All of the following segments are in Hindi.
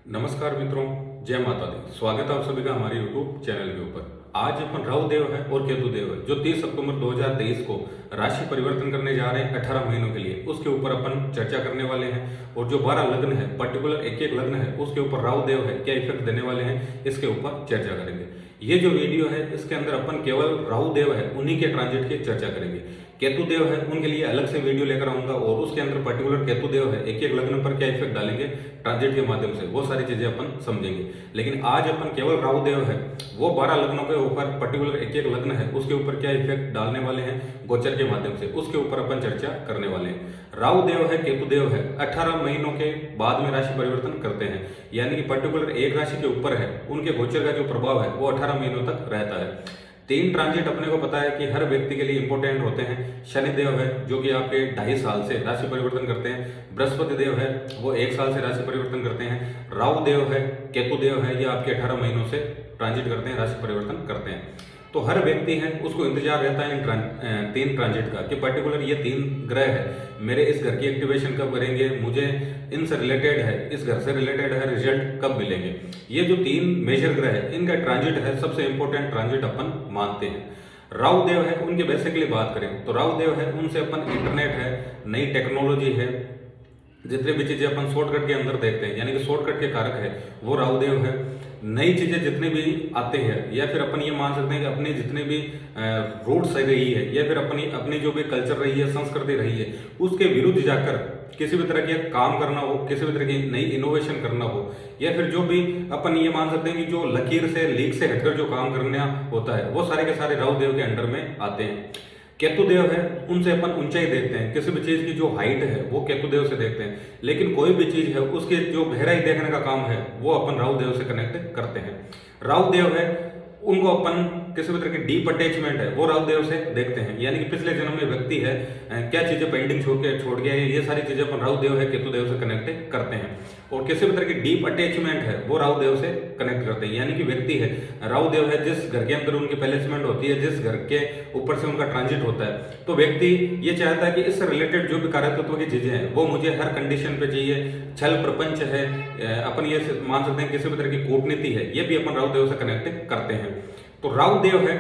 नमस्कार मित्रों, जय माता दी। स्वागत है आप सभी का हमारे YouTube चैनल के ऊपर। आज अपन राहु देव है और केतु देव है जो 30 अक्टूबर 2023 को राशि परिवर्तन करने जा रहे हैं 18 महीनों के लिए, उसके ऊपर अपन चर्चा करने वाले हैं। और जो 12 लग्न है, पर्टिकुलर एक एक लग्न है, उसके ऊपर राहु देव है क्या इफेक्ट देने वाले हैं, इसके ऊपर चर्चा करेंगे। ये जो वीडियो है इसके अंदर अपन केवल राहु देव है उन्हीं के ट्रांजिट की चर्चा करेंगे। केतु देव है उनके लिए अलग से वीडियो लेकर आऊंगा और उसके अंदर पर्टिकुलर केतु देव है एक एक लग्न पर क्या इफेक्ट डालेंगे ट्रांजिट के माध्यम से, वो सारी चीजें अपन समझेंगे। लेकिन आज अपन केवल राहु देव है वो 12 लग्नों के ऊपर पर्टिकुलर एक एक लग्न है उसके ऊपर क्या इफेक्ट डालने वाले हैं गोचर के माध्यम से, उसके ऊपर अपन चर्चा करने वाले हैं। राहु देव है केतु देव है 18 महीनों के बाद में राशि परिवर्तन करते हैं, यानी कि पर्टिकुलर एक राशि के ऊपर है उनके गोचर का जो प्रभाव है वो 18 महीनों तक रहता है। 3 ट्रांजिट अपने को पता है कि हर व्यक्ति के लिए इंपॉर्टेंट होते हैं। शनि देव है जो कि आपके 2.5 साल से राशि परिवर्तन करते हैं। बृहस्पति देव है वो 1 साल से राशि परिवर्तन करते हैं। राहु देव है, केतु देव है, ये आपके 18 महीनों से ट्रांजिट करते हैं, राशि परिवर्तन करते हैं। तो हर व्यक्ति है उसको इंतजार रहता है इन 3 ट्रांजिट का कि पर्टिकुलर ये 3 ग्रह है मेरे इस घर की एक्टिवेशन कब करेंगे, मुझे इनसे रिलेटेड है, इस घर से रिलेटेड है, रिजल्ट कब मिलेंगे। ये जो 3 मेजर ग्रह है इनका ट्रांजिट है सबसे इंपॉर्टेंट ट्रांजिट अपन मानते हैं। राहु देव है उनके बेसिकली बात करें तो राहु देव है उनसे अपन इंटरनेट है, नई टेक्नोलॉजी है, जितने भी चीजें अपन शॉर्टकट के अंदर देखते हैं यानी कि शॉर्टकट के कारक है वो राहु देव है। नई चीजें जितने भी आते हैं या फिर अपन ये मान सकते हैं कि अपने जितने भी रूट्स रही है या फिर अपनी जो भी कल्चर रही है, संस्कृति रही है, उसके विरुद्ध जाकर किसी भी तरह के काम करना हो, किसी भी तरह की नई इनोवेशन करना हो, या फिर जो भी अपन ये मान सकते हैं कि जो लकीर से लीक से हटकर जो काम करना होता है वो सारे के सारे राहु देव के अंडर में आते हैं। केतु देव है उनसे अपन ऊंचाई देखते हैं, किसी भी चीज की जो हाइट है वो केतु देव से देखते हैं। लेकिन कोई भी चीज है उसके जो गहराई देखने का काम है वो अपन राहु देव से कनेक्ट करते हैं। राहु देव है उनको अपन किसी भी तरह की डीप अटैचमेंट है वो राहु देव से देखते हैं, यानी कि पिछले जन्म में व्यक्ति है क्या चीजें पेंडिंग छोड़ गया है, ये सारी चीजें अपन राहु देव है केतु देव से कनेक्ट करते हैं। और किसी भी तरह की डीप अटैचमेंट है वो राहु देव से कनेक्ट करते हैं, यानी कि व्यक्ति है राहु देव है जिस घर के अंदर उनकी प्लेसमेंट होती है, जिस घर के ऊपर से उनका ट्रांजिट होता है, तो व्यक्ति ये चाहता है कि इससे रिलेटेड जो भी कार्य तत्व की चीजें हैं वो मुझे हर कंडीशन पे चाहिए। छल प्रपंच है, अपन ये मान सकते हैं किसी भी तरह की कूटनीति है, ये भी अपन राहु देव से कनेक्ट करते हैं। तो राहु देव है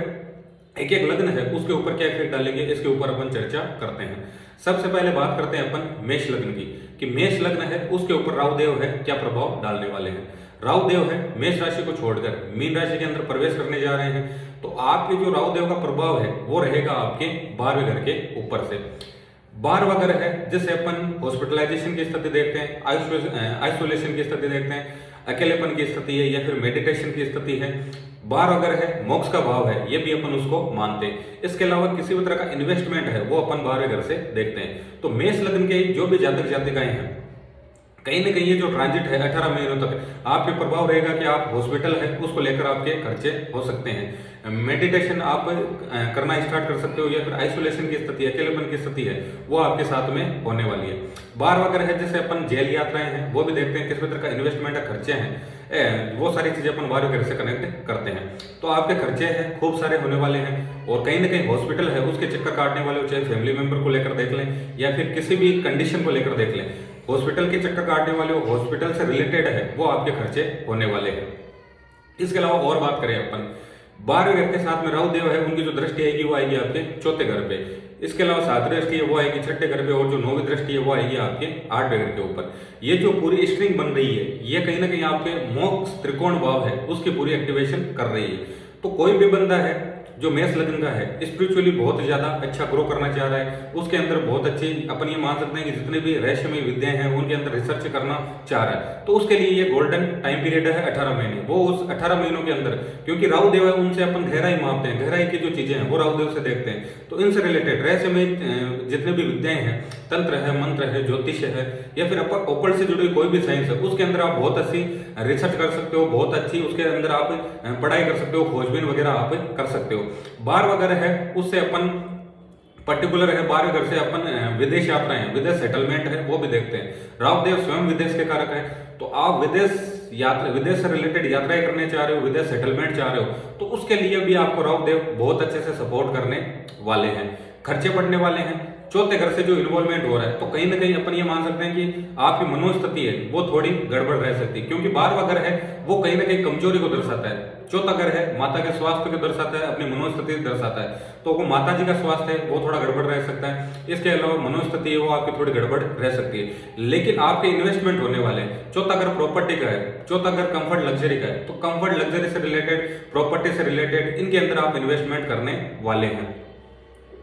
एक एक लग्न है उसके ऊपर क्या इफेक्ट डालेंगे इसके ऊपर अपन चर्चा करते हैं। सबसे पहले बात करते हैं अपन मेष लग्न की कि मेष लग्न है उसके ऊपर राहु देव है क्या प्रभाव डालने वाले हैं। राहु देव है मेष राशि को छोड़कर मीन राशि के अंदर प्रवेश करने जा रहे हैं, तो आपके जो राहु देव का प्रभाव है वो रहेगा आपके 12वें घर के ऊपर से। 12वां घर है जिससे अपन हॉस्पिटलाइजेशन की स्थिति देखते हैं, आइसोलेशन की स्थिति देखते हैं, अकेलेपन की स्थिति है या फिर मेडिटेशन की स्थिति है। 12वां घर है मोक्ष का भाव है, ये भी अपन उसको मानते हैं। इसके अलावा किसी भी तरह का इन्वेस्टमेंट है वो अपन 12वें घर से देखते हैं। तो मेष लग्न के जो भी जातक जातिकाएं हैं कहीं ना कहीं ये जो ट्रांजिट है 18 महीनों तक आपके प्रभाव रहेगा कि आप हॉस्पिटल है उसको लेकर आपके खर्चे हो सकते हैं। मेडिटेशन आप करना स्टार्ट कर सकते हो या फिर आइसोलेशन की स्थिति, अकेलेपन की स्थिति है वो आपके साथ में होने वाली है। 12वां घर है जिससे अपन जेल यात्राएं हैं वो भी देखते हैं, किस तरह का इन्वेस्टमेंट है, खर्चे हैं, वो सारी चीजें अपन 12वें घर से कनेक्ट करते हैं। तो आपके खर्चे हैं खूब सारे होने वाले हैं और कहीं ना कहीं हॉस्पिटल है उसके चक्कर काटने वाले हो, चाहे फैमिली मेंबर को लेकर देख लें या फिर किसी भी कंडीशन को लेकर देख लें, हॉस्पिटल के चक्कर काटने वाले हो, हॉस्पिटल से रिलेटेड है वो आपके खर्चे होने वाले हैं। इसके अलावा और बात करें अपन 12वें घर के साथ में राहु देव है उनकी जो दृष्टि आएगी वो आएगी आपके 4थे घर पे। इसके अलावा 7वीं दृष्टि है वो आएगी 6ठे घर पे और जो 9वीं दृष्टि है वो आएगी आपके 8वें घर के ऊपर। ये जो पूरी स्ट्रिंग बन रही है ये कहीं ना कहीं आपके मोक्ष त्रिकोण भाव है उसकी पूरी एक्टिवेशन कर रही है। तो कोई भी बंदा है जो मेष लग्न का है स्पिरिचुअली बहुत ज्यादा अच्छा ग्रो करना चाह रहा है, उसके अंदर बहुत अच्छी अपन ये मान सकते हैं कि जितने भी रहस्यमय विद्याएं हैं उनके अंदर रिसर्च करना चाह रहा है, तो उसके लिए ये गोल्डन टाइम पीरियड है 18 महीने। वो उस 18 महीनों के अंदर क्योंकि राहु देव है उनसे अपन गहराई मापते हैं, गहराई की जो चीजें हैं वो राहु देव से देखते हैं, तो इनसे रिलेटेड रहस्यमय जितने भी विद्याएं हैं, तंत्र है, मंत्र है, ज्योतिष है या फिर ओकल्ट से जुड़ी कोई भी साइंस है, उसके अंदर आप बहुत अच्छी रिसर्च कर सकते हो, बहुत अच्छी उसके अंदर आप पढ़ाई कर सकते हो, खोजबीन वगैरह आप कर सकते हो। 12वां घर है उससे अपन पर्टिकुलर है 12वें घर से अपन विदेश यात्राएं हैं, विदेश सेटलमेंट है वो भी देखते हैं। राहु देव स्वयं विदेश के कारक है, तो आप विदेश से रिलेटेड यात्राएं करने चाह रहे हो, विदेश सेटलमेंट चाह रहे हो, तो उसके लिए भी आपको राहु देव बहुत अच्छे से सपोर्ट करने वाले हैं। खर्चे बढ़ने वाले हैं, चौथे घर से जो इन्वॉल्वमेंट हो रहा है, तो कहीं ना कहीं अपन ये मान सकते हैं कि आपकी मनोस्थिति है वो थोड़ी गड़बड़ रह सकती है, क्योंकि 12वां घर है वो कहीं ना कहीं कमजोरी को दर्शाता है। चौथा घर है माता के स्वास्थ्य को दर्शाता है, अपनी मनोस्थिति दर्शाता है, तो वो माता जी का स्वास्थ्य है वो थोड़ा गड़बड़ रह सकता है। इसके अलावा मनोस्थिति है वो आपकी थोड़ी गड़बड़ रह सकती है, लेकिन आपके इन्वेस्टमेंट होने वाले हैं। चौथा घर प्रॉपर्टी का है, चौथा घर कंफर्ट लग्जरी का है, तो कंफर्ट लग्जरी से रिलेटेड, प्रॉपर्टी से रिलेटेड इनके अंदर आप इन्वेस्टमेंट करने वाले हैं।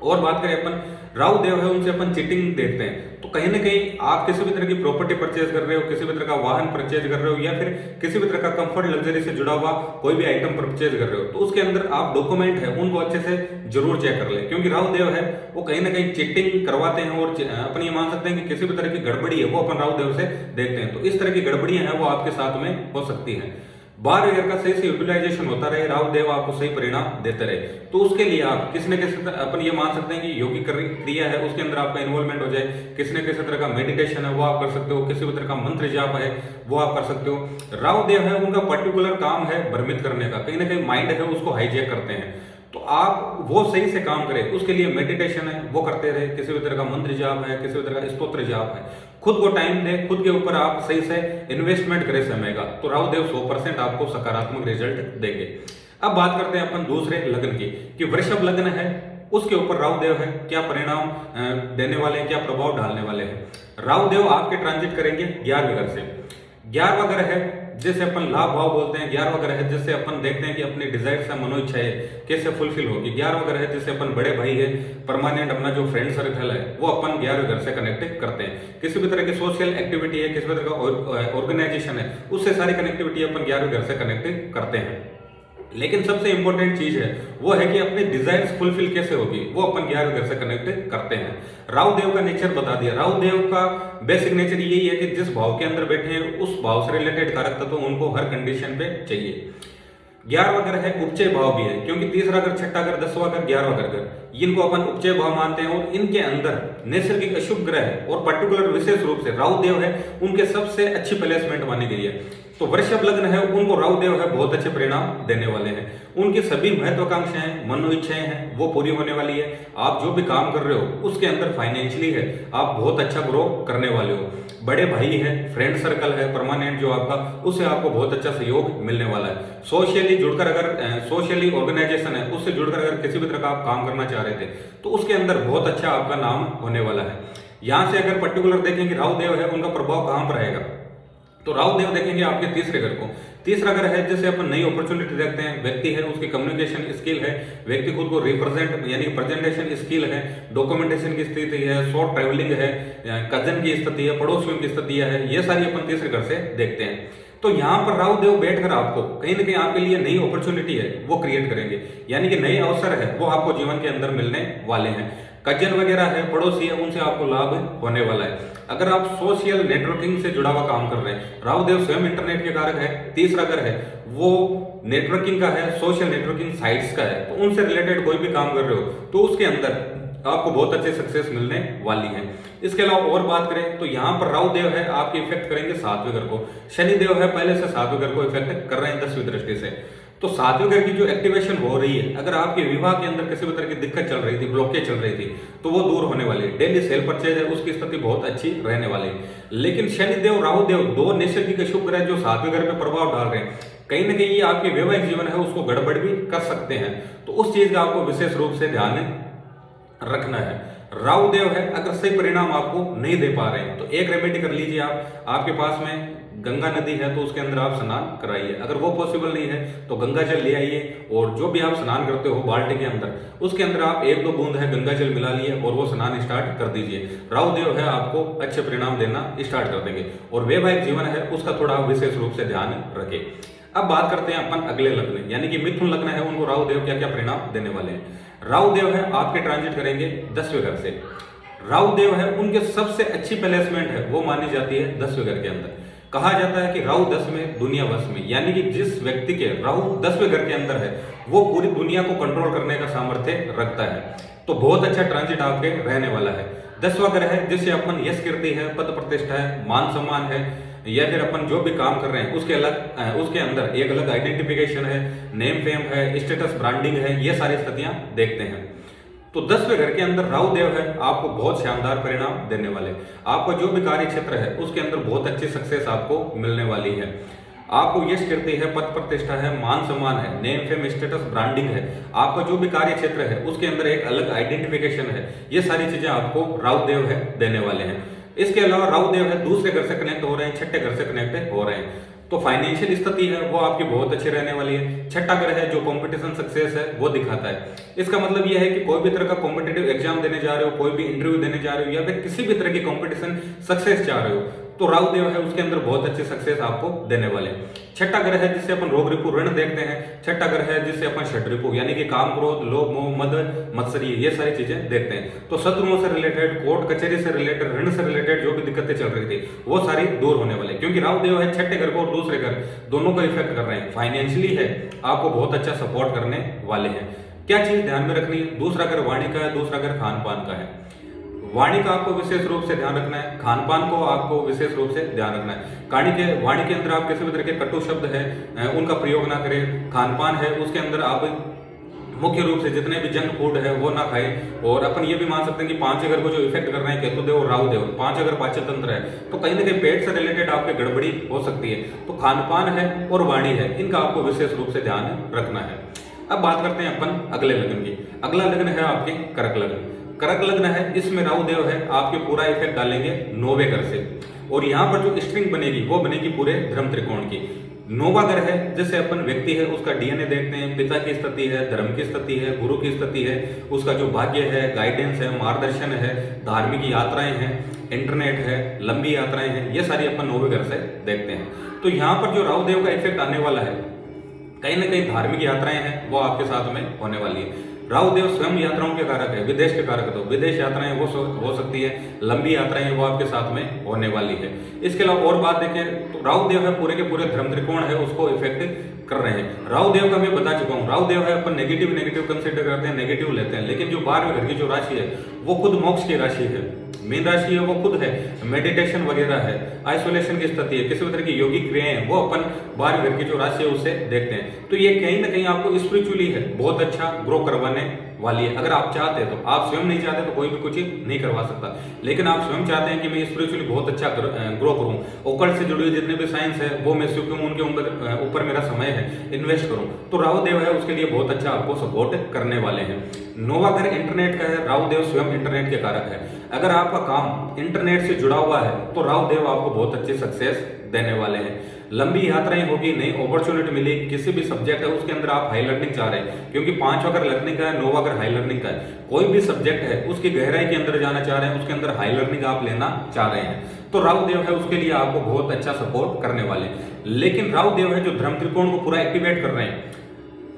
और बात करें अपन राहु देव है उनसे अपन चीटिंग देखते हैं, तो कहीं ना कहीं आप किसी भी तरह की प्रॉपर्टी परचेज कर रहे हो, किसी भी तरह का वाहन परचेज कर रहे हो, या फिर किसी भी तरह का कंफर्ट लग्जरी से जुड़ा हुआ कोई भी आइटम परचेज कर रहे हो, तो उसके अंदर आप डॉक्यूमेंट है उनको अच्छे से जरूर चेक कर ले, क्योंकि राहु देव है वो कहीं ना कहीं चीटिंग करवाते हैं। और अपन ये मान सकते हैं कि किसी भी तरह की गड़बड़ी है वो अपन राहु देव से देखते हैं, तो इस तरह की गड़बड़ियां हैं वो आपके साथ में हो सकती है। 12 ईयर का सही से यूटिलाइजेशन होता रहे, राहु देव आपको सही परिणाम देते रहे, तो उसके लिए आप किसी न किसी अपन ये मान सकते हैं कि योगिक क्रिया है उसके अंदर आपका इन्वॉल्वमेंट हो जाए, किसी न किसी तरह का मेडिटेशन है वो आप कर सकते हो, किसी भी तरह का मंत्र जाप है वो आप कर सकते हो। राहु देव है उनका पर्टिकुलर काम है भ्रमित करने का, कहीं ना कहीं माइंड है उसको हाईजैक करते हैं, तो आप वो सही से काम करें उसके लिए मेडिटेशन है वो करते रहे, किसी भी तरह का मंत्र जाप है, किसी भी तरह का स्तोत्र जाप है, खुद को टाइम दे, खुद के ऊपर आप सही से इन्वेस्टमेंट करें समय का, तो राहु देव 100% आपको सकारात्मक रिजल्ट देंगे। अब बात करते हैं अपन दूसरे लग्न की कि वृषभ लग्न है उसके ऊपर राहु देव है क्या परिणाम देने वाले हैं, क्या प्रभाव डालने वाले हैं। राहु देव आपके ट्रांजिट करेंगे 11वें घर से। 11वां घर है जिसे अपन लाभ भाव बोलते हैं, 11वां ग्रह है जिससे अपन देखते हैं कि अपनी डिजायर से मनो इच्छाएं कैसे फुलफिल होगी। 11वां ग्रह है जिससे अपन बड़े भाई है, परमानेंट अपना जो फ्रेंड सर्कल है वो अपन 11वें घर से कनेक्ट करते हैं। किसी भी तरह की सोशल एक्टिविटी है, किसी भी तरह का ऑर्गेनाइजेशन है, उससे सारी कनेक्टिविटी अपन 11वें घर से कनेक्ट करते हैं। लेकिन सबसे इंपॉर्टेंट चीज है वो है कि अपनी डिजायर्स फुलफिल कैसे होगी वो अपन 11वें घर से कनेक्ट करते हैं। राहु देव का नेचर बता दिया, राहु देव का बेसिक नेचर यही है कि जिस भाव के अंदर बैठे हैं उस भाव से रिलेटेड कारक तत्व उनको हर कंडीशन पे चाहिए। 11वां घर है उपचय भाव भी है, क्योंकि तीसरा घर, छठा घर, 10वां घर, 11वां घर इनको अपन उपचय भाव मानते हैं, और इनके अंदर नैसर्गिक अशुभ ग्रह है और पर्टिकुलर विशेष रूप से राहु देव है उनके सबसे अच्छी प्लेसमेंट मानी गई है। तो वृषभ लग्न है उनको राहु देव है बहुत अच्छे परिणाम देने वाले हैं। उनकी सभी महत्वाकांक्षाएं, मनो इच्छाएं हैं वो पूरी होने वाली है। आप जो भी काम कर रहे हो उसके अंदर फाइनेंशियली है आप बहुत अच्छा ग्रो करने वाले हो। बड़े भाई है, फ्रेंड सर्कल है परमानेंट जो आपका, उससे आपको बहुत अच्छा सहयोग मिलने वाला है। सोशली जुड़कर अगर सोशली ऑर्गेनाइजेशन है उससे जुड़कर अगर किसी भी तरह का आप काम करना चाह रहे थे तो उसके अंदर बहुत अच्छा आपका नाम होने वाला है। यहां से अगर पर्टिकुलर देखें कि राहु देव है उनका प्रभाव कहां पर आएगा, तो राहु देव देखेंगे आपके तीसरे घर को। तीसरा घर है जिससे अपन नई अपॉर्चुनिटी देखते हैं। व्यक्ति है उसकी कम्युनिकेशन स्किल है, व्यक्ति खुद को रिप्रेजेंट यानी प्रेजेंटेशन स्किल है, डॉक्यूमेंटेशन की स्थिति है, शॉर्ट ट्रैवलिंग है, कजन की स्थिति है, पड़ोसियों की स्थिति है, ये सारी अपन तीसरे घर से देखते हैं। तो यहाँ पर राहु देव बैठकर आपको कहीं ना कहीं आपके लिए नई अपॉर्चुनिटी है वो क्रिएट करेंगे, यानी कि नए अवसर है वो आपको जीवन के अंदर मिलने वाले हैं। कजन वगैरह है, पड़ोसी है, उनसे आपको लाभ होने वाला है। अगर आप सोशल नेटवर्किंग से जुड़ा हुआ काम कर रहे हैं, राहु देव स्वयं इंटरनेट के कारक है। तीसरा घर है वो नेटवर्किंग का है, सोशल नेटवर्किंग साइट्स का है, तो उनसे रिलेटेड कोई भी काम कर रहे हो तो उसके अंदर आपको बहुत अच्छे सक्सेस मिलने वाली है। इसके अलावा और बात करें तो यहाँ पर राहु देव है आपके इफेक्ट करेंगे 7वें घर को। शनि देव है पहले से 7वें घर को इफेक्ट कर रहे हैं 10वीं दृष्टि से। तो 7वें घर की जो एक्टिवेशन हो रही है, अगर आपके विवाह के अंदर किसी भी तरह की दिक्कत चल रही थी, ब्लॉकेज चल रही थी, तो वो दूर होने वाली है। डेली सेल परचेज है उसकी स्थिति बहुत अच्छी रहने वाली है। लेकिन शनि देव राहु देव दो नैसर्गिक शुभ ग्रह जो 7वें घर पे प्रभाव डाल रहे हैं, कहीं ना कहीं ये आपके वैवाहिक जीवन है उसको गड़बड़ भी कर सकते हैं, तो उस चीज का आपको विशेष रूप से ध्यान रखना है। राहु देव है अगर सही परिणाम आपको नहीं दे पा रहे हैं तो एक रेमेडी कर लीजिए आप। आपके पास में गंगा नदी है तो उसके अंदर आप स्नान कराइए। अगर वो पॉसिबल नहीं है तो गंगा जल ले आइए, और जो भी आप स्नान करते हो बाल्टी के अंदर, उसके अंदर आप 1-2 बूंद है गंगा जल मिला लिए और वो स्नान स्टार्ट कर दीजिए। राहु देव है आपको अच्छे परिणाम देना स्टार्ट कर देंगे, और वैवाहिक जीवन है उसका थोड़ा विशेष रूप से ध्यान रखें। अब बात करते हैं अपन अगले लग्न यानी कि मिथुन लग्न है, उनको राहु देव क्या क्या परिणाम देने वाले हैं। राहु देव है आपके ट्रांजिट करेंगे 10वें घर से। राहु देव है उनके सबसे अच्छी प्लेसमेंट है वो मानी जाती है 10वें घर के अंदर। कहा जाता है कि राहु 10 में दुनिया वश में, यानी कि जिस व्यक्ति के राहु 10वें घर के अंदर है वो पूरी दुनिया को कंट्रोल करने का सामर्थ्य रखता है। तो बहुत अच्छा ट्रांजिट आपके रहने वाला है। 10वां घर है जिससे अपन यश कीर्ति है, पद प्रतिष्ठा है, मान सम्मान है, या फिर अपन जो भी काम कर रहे हैं उसके अंदर एक अलग आइडेंटिफिकेशन है, नेम फेम है, स्टेटस ब्रांडिंग है, ये सारी स्थितियां देखते हैं। तो 10वें घर के अंदर राहु देव है, आपको बहुत शानदार परिणाम देने वाले। आपका जो भी कार्य क्षेत्र है उसके अंदर बहुत अच्छी सक्सेस आपको मिलने वाली है। आपको यश कीर्ति है, पद प्रतिष्ठा है, मान सम्मान है, नेम फेम स्टेटस ब्रांडिंग है। आपका जो भी कार्य क्षेत्र है उसके अंदर एक अलग आइडेंटिफिकेशन है। ये सारी चीजें आपको राहु देव है देने वाले हैं। इसके अलावा राहु देव है दूसरे घर से कनेक्ट हो रहे हैं, छठे घर से कनेक्ट हो रहे हैं, तो फाइनेंशियल स्थिति है वो आपकी बहुत अच्छी रहने वाली है। छठा घर है जो कंपटीशन सक्सेस है वो दिखाता है। इसका मतलब यह है कि कोई भी तरह का कॉम्पिटेटिव एग्जाम देने जा रहे हो, कोई भी इंटरव्यू देने जा रहे हो, या फिर किसी भी तरह की कंपटीशन सक्सेस चाह रहे हो, तो राहु देव है उसके अंदर बहुत अच्छी सक्सेस आपको देने वाले। छठा ग्रह है जिससे अपन रोग रिपु ऋण देखते हैं। छठा ग्रह है जिससे अपन षड रिपु यानी कि काम क्रोध लोभ मोह मद मत्सरी ये सारी चीजें देखते हैं। तो शत्रुओं से रिलेटेड, कोर्ट कचहरी से रिलेटेड, ऋण से रिलेटेड जो भी दिक्कतें चल रही थी वो सारी दूर होने वाले, क्योंकि राहु देव है छठे घर को और दूसरे घर दोनों को इफेक्ट कर रहे हैं। फाइनेंशियली है आपको बहुत अच्छा सपोर्ट करने वाले हैं। क्या चीज ध्यान में रखनी है, दूसरा घर वाणी का है, दूसरा घर खान पान का है। वाणी का आपको विशेष रूप से ध्यान रखना है, खान पान को आपको विशेष रूप से ध्यान रखना है। वाणी के अंदर आप किसी भी तरह के कटु शब्द है उनका प्रयोग ना करें। खान पान है उसके अंदर आप मुख्य रूप से जितने भी जंक फूड है वो ना खाएं। और अपन ये भी मान सकते हैं कि पांचवें घर को जो इफेक्ट कर रहे हैं केतु देव और राहु देव, पांचवें घर पाचन तंत्र है, तो कहीं ना कहीं पेट से रिलेटेड आपके गड़बड़ी हो सकती है। तो खान पान है और वाणी है, इनका आपको विशेष रूप से ध्यान रखना है। अब बात करते हैं अपन अगले लग्न की। अगला लग्न है आपके कर्क लग्न। कर्क लग्न है, इसमें राहु देव है आपके पूरा इफेक्ट डालेंगे 9वें घर से, और यहाँ पर जो स्ट्रिंग बनेगी वो बनेगी पूरे धर्म त्रिकोण की। 9वां घर है जिससे अपन व्यक्ति है उसका डीएनए देखते हैं, पिता की स्थिति है, धर्म की स्थिति है, गुरु की स्थिति है, उसका जो भाग्य है, गाइडेंस है, मार्गदर्शन है, धार्मिक यात्राएं हैं, इंटरनेट है, लंबी यात्राएं हैं, ये सारी अपन 9वें घर से देखते हैं। तो यहाँ पर जो राहु देव का इफेक्ट आने वाला है, कहीं ना कहीं धार्मिक यात्राएं हैं वो आपके साथ में होने वाली है। राहु देव स्वयं यात्राओं के कारक है, विदेश के कारक, तो विदेश यात्राएं वो हो सकती है, लंबी यात्राएं वो आपके साथ में होने वाली है। इसके अलावा और बात देखें तो राहु देव है पूरे के पूरे धर्म त्रिकोण है उसको इफेक्ट कर रहे हैं। राहु देव का मैं बता चुका हूँ, राहु देव है अपन नेगेटिव कंसिडर करते हैं, नेगेटिव लेते हैं, लेकिन जो 12वें घर की जो राशि है वो खुद मोक्ष की राशि है। मीन राशि है वो खुद है मेडिटेशन वगैरह है, आइसोलेशन की स्थिति है, किसी भी तरह की योगिक क्रियाएं हैं वो अपन 12वें घर की जो राशि है उससे देखते हैं। तो ये कहीं ना कहीं आपको स्पिरिचुअली है बहुत अच्छा ग्रो करवाने वाली है। अगर आप चाहते हैं तो, आप स्वयं नहीं चाहते तो कोई भी कुछ नहीं करवा सकता, लेकिन आप स्वयं चाहते हैं कि मैं स्पिरिचुअली बहुत अच्छा ग्रो करूं, ओकल्ट से जुड़ी हुई जितने भी साइंस है वो मैं सीखूं, उनके ऊपर मेरा समय है इन्वेस्ट करूं, तो राहु देव है उसके लिए बहुत अच्छा आपको सपोर्ट करने वाले हैं। 9वां घर इंटरनेट का है, राहु देव स्वयं इंटरनेट के कारक है। अगर आपका काम इंटरनेट से जुड़ा हुआ है तो राहु देव आपको बहुत अच्छी सक्सेस देने वाले हैं। लंबी यात्राएं होगी, नई अपॉर्चुनिटी मिली, किसी भी सब्जेक्ट है उसके अंदर आप हाई लर्निंग चाह रहे हैं, क्योंकि 5वां घर लर्निंग का है, 9वां घर हाई लर्निंग का है। कोई भी सब्जेक्ट है उसकी गहराई के अंदर जाना चाह रहे हैं, उसके अंदर हाई लर्निंग आप लेना चाह रहे हैं, तो राहु देव है उसके लिए आपको बहुत अच्छा सपोर्ट करने वाले। लेकिन राहु देव है जो धर्म त्रिकोण को पूरा एक्टिवेट कर रहे हैं।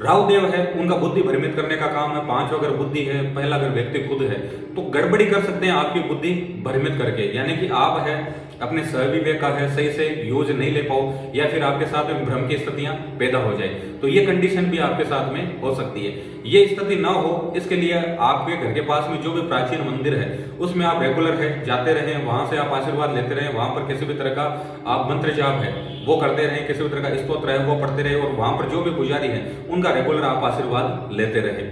राहु देव है उनका बुद्धि भ्रमित करने का काम है। 5वां घर बुद्धि है, पहला घर व्यक्ति खुद है, तो गड़बड़ी कर सकते हैं आपकी बुद्धि भ्रमित करके, यानी कि आप है अपने सहविवेक का है सही से यूज नहीं ले पाओ, या फिर आपके साथ में भ्रम की स्थितियां पैदा हो जाए, तो ये कंडीशन भी आपके साथ में हो सकती है। ये स्थिति ना हो इसके लिए आपके घर के पास में जो भी प्राचीन मंदिर है उसमें आप रेगुलर है जाते रहें, वहां से आप आशीर्वाद लेते रहें, वहां पर किसी भी तरह का आप मंत्र जाप है वो करते रहें, किसी भी तरह का स्तोत्र है वो पढ़ते रहे, और वहां पर जो भी पुजारी है उनका रेगुलर आप आशीर्वाद लेते रहे।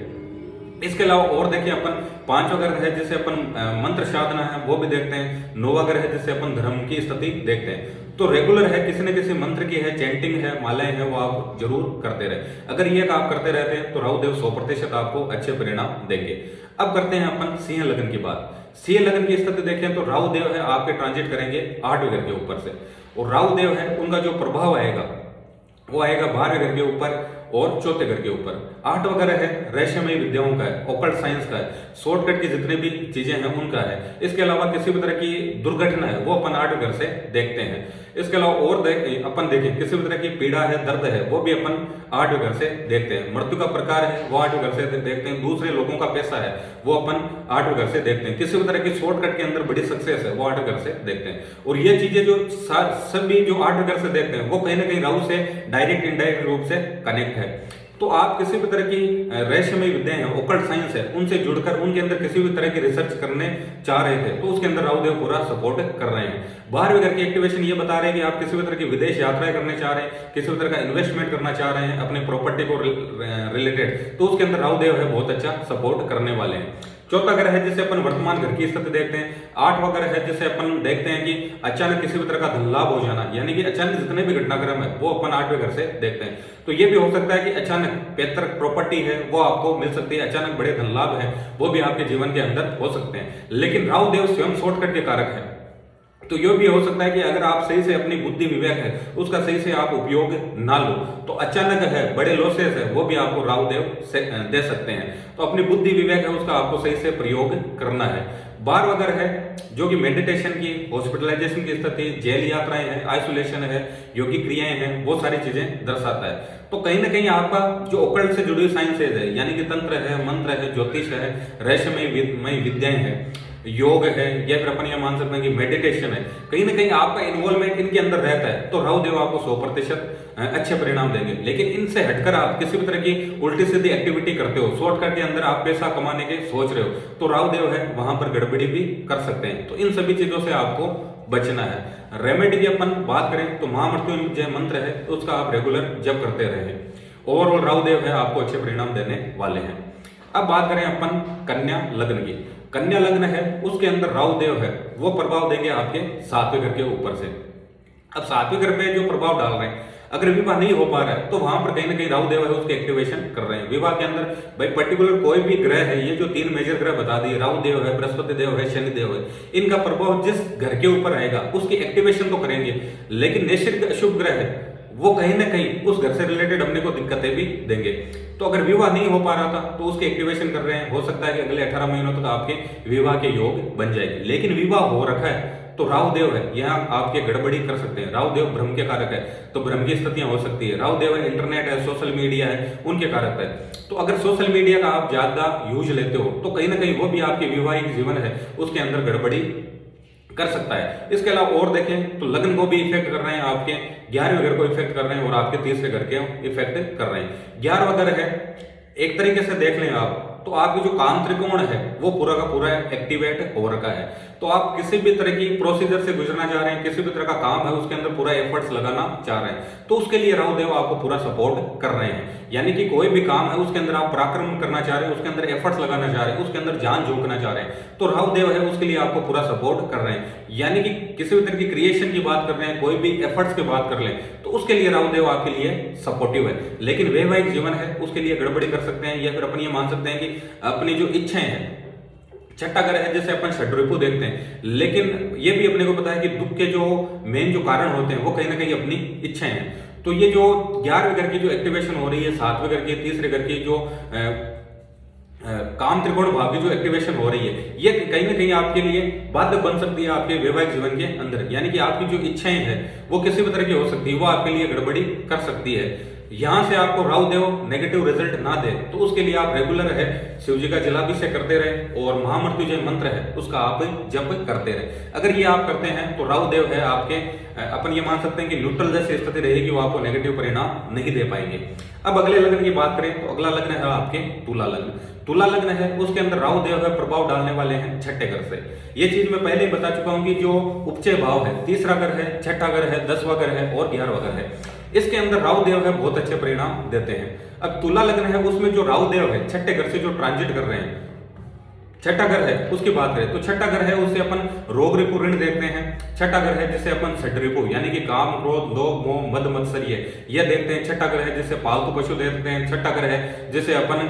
इसके अलावा और देखिए अपन 5वां ग्रह है जिसे अपन मंत्र साधना है वो भी देखते हैं, 9वां ग्रह है जिसे अपन धर्म की स्थिति देखते हैं। तो रेगुलर है किसी न किसी मंत्र की है, चैंटिंग है, मालाएं है, वो आप जरूर करते रहे। अगर ये आप करते रहते हैं तो राहु देव 100% आपको अच्छे परिणाम देंगे। अब करते हैं अपन सिंह लग्न की बात। सिंह लग्न की स्थिति देखें तो राहु देव है आपके ट्रांजिट करेंगे 8वें घर के ऊपर से, और राहु देव है उनका जो प्रभाव आएगा वो आएगा 12वें घर के ऊपर और 4थे घर के ऊपर। 8वां घर है रहस्यमय विद्याओं का है, ऑकल्ट साइंस का है, शॉर्टकट की जितने भी चीजें हैं उनका है। इसके अलावा किसी भी तरह की दुर्घटना है वो अपन 8वें घर से देखते हैं। इसके अलावा और अपन देखें किसी भी तरह की पीड़ा है, दर्द है, वो भी अपन 8वें घर से देखते हैं। मृत्यु का प्रकार है वो 8वें घर से देखते हैं। दूसरे लोगों का पैसा है वो अपन 8वें घर से देखते हैं। किसी भी तरह की शॉर्टकट के अंदर बड़ी सक्सेस है वो 8वें घर से देखते हैं। और ये चीजें जो सभी जो 8वें घर से देखते हैं वो कहीं ना कहीं राहु से डायरेक्ट इनडायरेक्ट रूप से कनेक्ट है। तो आप किसी भी तरह की रहस्यमय विद्याएं हैं, ओकल्ट साइंस है, उनसे जुड़कर उनके अंदर किसी भी तरह की रिसर्च करने चाह रहे थे तो उसके अंदर राहुदेव पूरा सपोर्ट कर रहे हैं। 12वीं घर की एक्टिवेशन ये बता रहे हैं कि आप किसी भी तरह की विदेश यात्राएं करने चाह रहे हैं, किसी भी तरह का इन्वेस्टमेंट करना चाह रहे हैं अपने प्रॉपर्टी को रिलेटेड, तो उसके अंदर राहुदेव है बहुत अच्छा सपोर्ट करने वाले हैं। चौथा ग्रह है जिसे अपन वर्तमान घर की स्थिति देखते हैं। 8वां ग्रह है जिसे अपन देखते हैं कि अचानक किसी भी तरह का धन लाभ हो जाना, यानी कि अचानक जितने भी घटनाक्रम है वो अपन 8वें घर से देखते हैं। तो ये भी हो सकता है कि अचानक पैतृक प्रॉपर्टी है वो आपको मिल सकती है, अचानक बड़े धन लाभ है वो भी आपके जीवन के अंदर हो सकते हैं। लेकिन राहुदेव स्वयं शॉर्टकट के कारक है, तो यह भी हो सकता है कि अगर आप सही से अपनी बुद्धि विवेक है उसका सही से आप उपयोग ना लो तो अचानक है बड़े लॉसेस है वो भी आपको राहुदेव से दे सकते हैं। तो अपनी बुद्धि विवेक है उसका आपको सही से प्रयोग करना है। 12वां घर है जो कि मेडिटेशन की, हॉस्पिटलाइजेशन की स्थिति, जेल यात्राएं हैं, आइसोलेशन है, योगिक क्रियाएं हैं, वो सारी चीजें दर्शाता है। तो कहीं ना कहीं आपका जो ओकल्ट से जुड़ी हुई साइंसेज है, यानी कि तंत्र है, मंत्र है, ज्योतिष है, रहस्यमय विद्याएं हैं, योग है, या फिर अपन ये मान सकते हैं कि मेडिटेशन है, कहीं ना कहीं आपका इन्वॉल्वमेंट इनके अंदर रहता है तो राहुदेव आपको 100% अच्छे परिणाम देंगे। लेकिन इनसे हटकर आप किसी भी तरह की उल्टी सीधी एक्टिविटी करते हो, शॉर्टकट के अंदर आप पैसा कमाने के सोच रहे हो, तो राहुदेव है वहां पर गड़बड़ी भी कर सकते हैं। तो इन सभी चीजों से आपको बचना है। रेमेडी की अपन बात करें तो महामृत्युंजय मंत्र है उसका आप रेगुलर जप करते रहे। ओवरऑल राहुदेव है आपको अच्छे परिणाम देने वाले हैं। अब बात करें अपन कन्या लग्न की। कन्या लग्न है उसके अंदर राहुदेव है वो प्रभाव देंगे आपके 7वें घर के ऊपर से। अब 7वें घर पे जो प्रभाव डाल रहे हैं, अगर विवाह नहीं हो पा रहा है तो वहां पर कहीं ना कहीं राहुदेव है उसके एक्टिवेशन कर रहे हैं। विवाह के अंदर भाई पर्टिकुलर कोई भी ग्रह है, ये जो 3 मेजर ग्रह बता दिए, राहुदेव है, बृहस्पति देव है, शनि देव है, इनका प्रभाव जिस घर के ऊपर आएगा उसकी एक्टिवेशन तो करेंगे, लेकिन नैसर्गिक अशुभ ग्रह है वो कहीं ना कहीं उस घर से रिलेटेड अपने को दिक्कतें भी देंगे। तो अगर विवाह नहीं हो पा रहा था तो उसकी एक्टिवेशन कर रहे हैं, हो सकता है कि अगले 18 महीनों तक आपके विवाह के योग बन जाएगी। लेकिन विवाह हो रखा है तो राहुदेव है यहाँ आपके गड़बड़ी कर सकते हैं। राहुदेव ब्रह्म के कारक है तो ब्रह्म की स्थितियां हो सकती है। राहुदेव है इंटरनेट है, सोशल मीडिया है, उनके कारक है। तो अगर सोशल मीडिया का आप ज्यादा यूज लेते हो तो कहीं ना कहीं वो भी आपके वैवाहिक जीवन है उसके अंदर गड़बड़ी कर सकता है। इसके अलावा और देखें तो लग्न को भी इफेक्ट कर रहे हैं, आपके 11वें घर को इफेक्ट कर रहे हैं और आपके 30वें घर के इफेक्ट कर रहे हैं। 11वां घर है एक तरीके से देख लें आप तो आपकी जो काम त्रिकोण है वो पूरा का पूरा एक्टिवेट हो रखा है। तो आप किसी भी तरह की प्रोसीजर से गुजरना चाह रहे हैं, किसी भी तरह का काम है उसके अंदर पूरा एफर्ट्स लगाना चाह रहे हैं तो उसके लिए राहुदेव आपको पूरा सपोर्ट कर रहे हैं। यानी कि कोई भी काम है उसके अंदर आप पराक्रम करना चाह रहे हैं, उसके अंदर एफर्ट्स लगाना चाह रहे हैं, उसके अंदर जान झोंकना चाह रहे हैं तो राहुदेव है उसके लिए आपको पूरा सपोर्ट कर रहे हैं। यानी कि किसी भी तरह की क्रिएशन की बात कर रहे हैं, कोई भी एफर्ट्स की बात कर लें तो उसके लिए राहुदेव आपके लिए सपोर्टिव है। लेकिन वैवाहिक जीवन है उसके लिए गड़बड़ी कर सकते हैं, या फिर अपन ये मान सकते हैं कि अपनी जो इच्छाएं हैं, छठा घर है जैसे अपन षड्रिपु देखते हैं, लेकिन ये भी अपने को पता है कि दुख के जो मेन जो कारण होते हैं वो कहीं ना कहीं अपनी इच्छाएं हैं। तो ये जो 11वें घर की जो एक्टिवेशन हो रही है, 7वें घर की, 30वें घर की जो काम त्रिकोण भाव की जो एक्टिवेशन हो रही है, ये कहीं ना कहीं आपके लिए बाधक बन सकती है आपके वैवाहिक जीवन के अंदर। यानी कि आपकी जो इच्छाएं हैं वो किसी भी तरह की हो सकती है, वो आपके लिए गड़बड़ी कर सकती है। यहां से आपको राहुदेव नेगेटिव रिजल्ट ना दे तो उसके लिए आप रेगुलर है शिव जी का जलाभिषेक करते रहे और महामृत्युंजय मंत्र है उसका आप जप करते रहे। अगर ये आप करते हैं तो राहुदेव है आपके अपन ये मान सकते हैं कि न्यूट्रल जैसी स्थिति रहेगी, वो आपको नेगेटिव परिणाम नहीं दे पाएंगे। अब अगले लग्न की बात करें तो अगला लग्न है आपके तुला लग्न। तुला लग्न है उसके अंदर राहुदेव है प्रभाव डालने वाले हैं छठे घर से। ये चीज मैं पहले ही बता चुका हूं कि जो उपचय भाव है, तीसरा घर है, छठा घर है, 10वां घर है और 11वां घर है, इसके अंदर राहुदेव है बहुत अच्छे परिणाम देते हैं। अब तुला लग्न है उसमें जो राहुदेव है छठे घर से जो ट्रांजिट कर रहे हैं, छठा घर है उसकी बात करें तो छठा घर है उसे अपन रोग रिपु ऋण देखते हैं। छठा घर है जिसे अपन षड्रिपु यानी कि काम क्रोध लोभ मोह मद मत्सर्य यह देखते हैं। छठा घर है जिसे पालतू पशु देखते हैं। छठा घर है जिसे अपन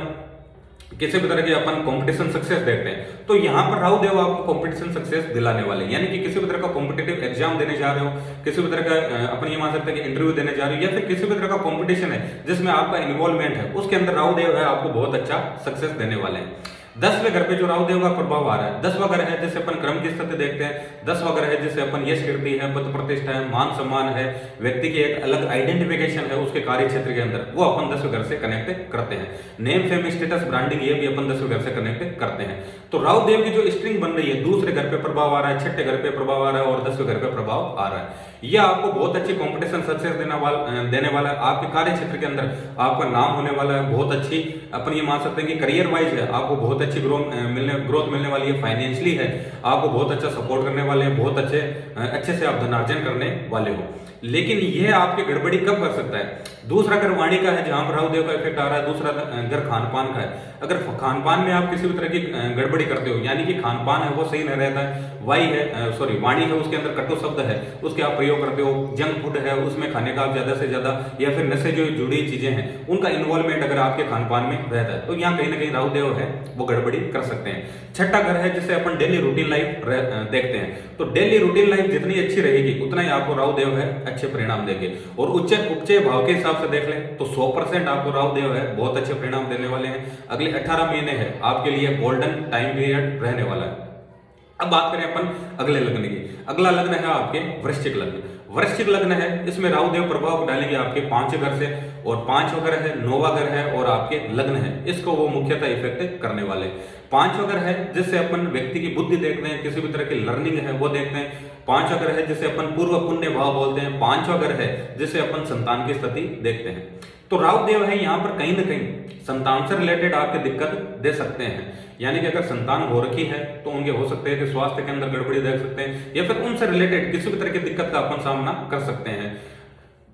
किसी भी तरह के अपन कंपटीशन सक्सेस देखते हैं। तो यहाँ पर राहुदेव आपको कंपटीशन सक्सेस दिलाने वाले, यानी कि किसी भी तरह का कॉम्पिटिटिव एग्जाम देने जा रहे हो, किसी भी तरह का अपन ये मान सकते हैं कि इंटरव्यू देने जा रहे हो, या फिर किसी भी तरह का कंपटीशन है जिसमें आपका इन्वॉल्वमेंट है, उसके अंदर राहुदेव है आपको बहुत अच्छा सक्सेस देने वाले हैं। 10वें घर पे जो राहु देव का प्रभाव आ रहा है, 10वां घर है जिसे अपन कर्म की स्थिति देखते हैं, 10वां घर है जिसे अपन यश कीर्ति है, पद प्रतिष्ठा है, मान सम्मान है, व्यक्ति की एक अलग आइडेंटिफिकेशन है उसके कार्य क्षेत्र के अंदर, वो अपन 10वें घर से कनेक्ट करते हैं। नेम फेम स्टेटस ब्रांडिंग ये भी अपन 10वें घर से कनेक्ट करते हैं। तो राहु देव की जो स्ट्रिंग बन रही है, दूसरे घर पे प्रभाव आ रहा है, छठे घर पे प्रभाव आ रहा है और 10वें घर पे प्रभाव आ रहा है। यह आपको बहुत अच्छी कंपटीशन सक्सेस देने वाला है। आपके कार्य क्षेत्र के अंदर आपका नाम होने वाला है, बहुत अच्छी अपन ये मान सकते हैं कि करियर वाइज है, आपको बहुत अच्छी ग्रोथ मिलने वाली है, फाइनेंशियली है आपको बहुत अच्छा सपोर्ट करने वाले हैं, बहुत अच्छे से आप धनार्जन करने वाले हो। लेकिन यह आपकी गड़बड़ी कब कर सकता है? दूसरा घर वाणी का है जहां पर राहु देव का इफेक्ट आ रहा है, दूसरा घर खान पान का है। अगर खान पान में आप किसी भी तरह की गड़बड़ी करते हो, यानी कि खान पान है वो सही नहीं रहता है, वाणी है उसके अंदर कटु शब्द है उसके आप प्रयोग करते हो, जंक फूड है उसमें खाने का आप ज्यादा से ज्यादा, या फिर नशे जो जुड़ी चीजें हैं उनका इन्वॉल्वमेंट अगर आपके खान पान में रहता है, तो यहाँ कहीं ना कहीं राहु देव है वो गड़बड़ी कर सकते हैं। छठा घर है जिसे अपन डेली रूटीन लाइफ देखते हैं, तो डेली रूटीन लाइफ जितनी अच्छी रहेगी उतना ही आपको राहु देव है अच्छे परिणाम देंगे। और उपचय भाव के हिसाब से देख लें तो 100% आपको राहु देव है बहुत अच्छे परिणाम देने वाले हैं। अगले 18 महीने है आपके लिए गोल्डन टाइम पीरियड रहने वाला है। अब बात करें अपन अगले लग्न की। अगला लग्न है आपके वृश्चिक लग्न। वृश्चिक लग्न है, इसमें राहु देव प्रभाव डालेंगे आपके 5वें घर से, और 5वां घर है, 9वां घर है और आपके लग्न है, इसको वो मुख्यतः इफेक्ट करने वाले। 5वां घर है जिससे अपन व्यक्ति की बुद्धि देखते हैं, किसी भी तरह की लर्निंग है वो देखते हैं। 5वां घर है जिसे अपन पूर्व पुण्य भाव बोलते हैं। 5वां घर है जिसे अपन संतान की स्थिति देखते हैं। तो राहु देव है यहाँ पर कहीं ना कहीं संतान से रिलेटेड आपके दिक्कत दे सकते हैं, यानी कि अगर संतान हो रखी है तो उनके हो सकते हैं कि स्वास्थ्य के अंदर गड़बड़ी देख सकते हैं, या फिर उनसे रिलेटेड किसी भी तरह की दिक्कत का अपन सामना कर सकते हैं।